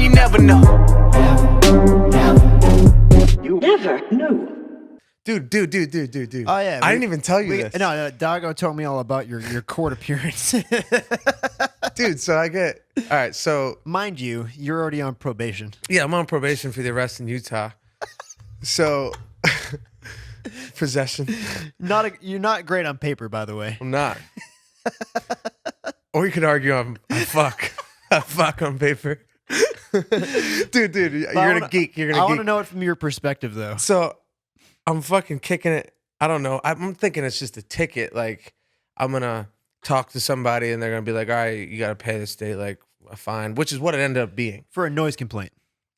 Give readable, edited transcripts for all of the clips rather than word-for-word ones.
you never know. You never know. Dude. Oh, yeah. I didn't even tell you this. No, Dago told me all about your court appearance. Dude, so I get... All right, so... Mind you, you're already on probation. Yeah, I'm on probation for the arrest in Utah. So... Possession. You're not great on paper, by the way. I'm not. Or you could argue I'm fuck. I fuck on paper. Dude, you're gonna geek. You're gonna I geek. want to know it from your perspective, though. So I'm fucking kicking it. I don't know. I'm thinking it's just a ticket. Like, I'm gonna talk to somebody and they're gonna be like, all right, you gotta pay the state like a fine, which is what it ended up being. For a noise complaint.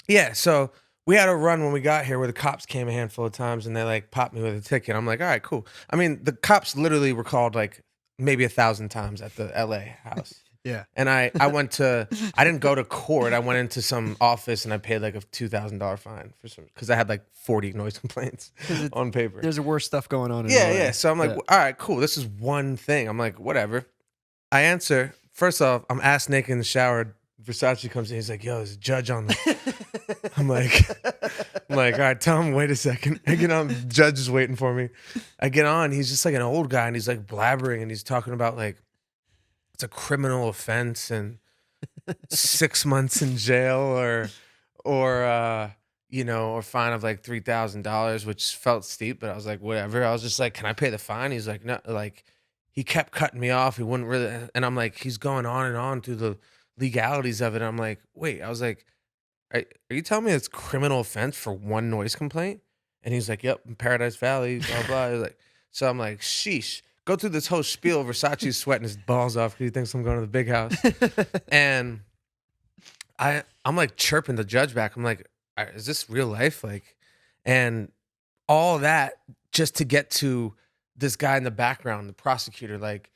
Yeah, so we had a run when we got here where the cops came a handful of times and they like popped me with a ticket. I'm like, all right, cool. I mean, the cops literally were called like maybe 1,000 times at the LA house. Yeah. And I didn't go to court. I went into some office and I paid like a $2,000 fine for some, because I had like 40 noise complaints on paper. There's worse stuff going on. Yeah. So I'm like, all right, cool. This is one thing. I'm like, whatever. I answer. First off, I'm ass naked in the shower. Versace comes in. He's like, yo, there's a judge on the... I'm like, all right, tell him, wait a second. I get on. The judge is waiting for me. I get on. He's just like an old guy and he's like blabbering and he's talking about like, it's a criminal offense and 6 months in jail or fine of like $3,000, which felt steep, but I was like, whatever. I was just like, can I pay the fine? He's like, no, like he kept cutting me off. He wouldn't really, and I'm like, he's going on and on through the legalities of it. I'm like, wait, I was like, are you telling me it's criminal offense for one noise complaint? And he's like, yep, in Paradise Valley, blah, blah. Like, so I'm like, sheesh. Go through this whole spiel. Versace's sweating his balls off because he thinks I'm going to the big house. And I'm like chirping the judge back. I'm like, is this real life? Like, and all that just to get to this guy in the background, the prosecutor, like,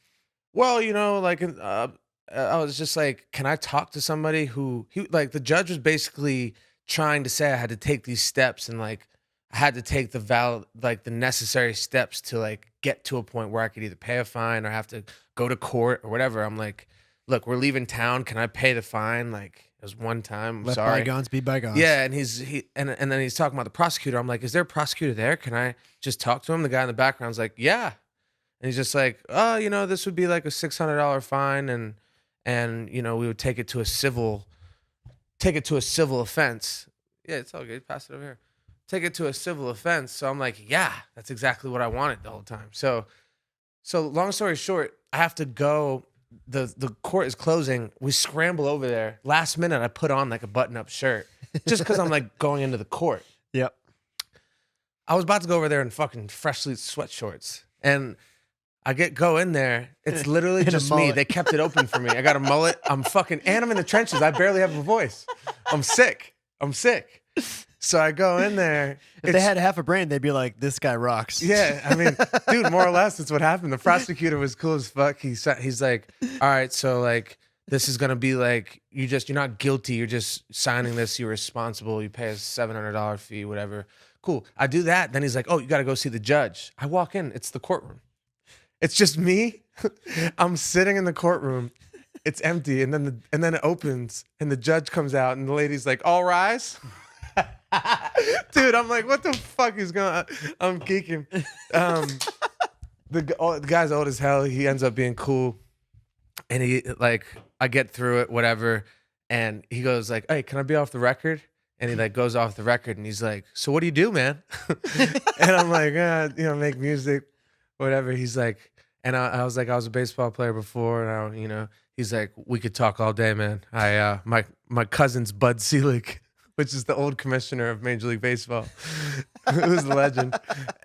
well, like, I was just like, can I talk to somebody the judge was basically trying to say I had to take these steps and like, I had to take the necessary steps to like get to a point where I could either pay a fine or have to go to court or whatever. I'm like, look, we're leaving town. Can I pay the fine? Like, it was one time. Let sorry. bygones be bygones. Yeah, and and then he's talking about the prosecutor. I'm like, is there a prosecutor there? Can I just talk to him? The guy in the background's like, yeah. And he's just like, oh, this would be like a $600 fine, and we would take it to a civil offense. Yeah, it's all good. Pass it over here. Take it to a civil offense. So I'm like, yeah, that's exactly what I wanted the whole time. So long story short, I have to go. The court is closing. We scramble over there. Last minute, I put on like a button-up shirt just because I'm like going into the court. Yep. I was about to go over there in fucking freshly sweat shorts, and I go in there. It's literally just me. They kept it open for me. I got a mullet. I'm in the trenches. I barely have a voice. I'm sick. So I go in there. If they had half a brain, they'd be like, this guy rocks. Yeah, I mean, dude, more or less, that's what happened. The prosecutor was cool as fuck. He's like, all right, so like, this is going to be like, you're not guilty. You're just signing this. You're responsible. You pay a $700 fee, whatever. Cool. I do that. Then he's like, oh, you got to go see the judge. I walk in. It's the courtroom. It's just me. I'm sitting in the courtroom. It's empty. And then it opens and the judge comes out and the lady's like, all rise. Dude, I'm like, what the fuck is going on? I'm geeking. The guy's old as hell. He ends up being cool. And I get through it, whatever. And he goes like, hey, can I be off the record? And he like goes off the record and he's like, so what do you do, man? And I'm like, make music, whatever. He's like, and I was like, I was a baseball player before. And he's like, we could talk all day, man. My cousin's Bud Selig, which is the old commissioner of Major League Baseball, who's the legend.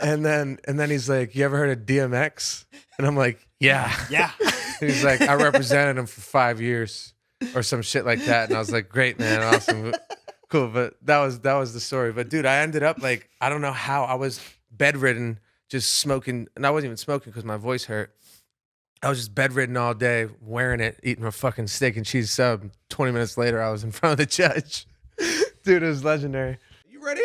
And then he's like, you ever heard of DMX? And I'm like, yeah. And he's like, I represented him for 5 years or some shit like that. And I was like, great, man, awesome, cool. But that was the story. But dude, I ended up like, I don't know how, I was bedridden, just smoking, and I wasn't even smoking because my voice hurt. I was just bedridden all day, wearing it, eating a fucking steak and cheese sub. 20 minutes later, I was in front of the judge. Dude, it was legendary. You ready?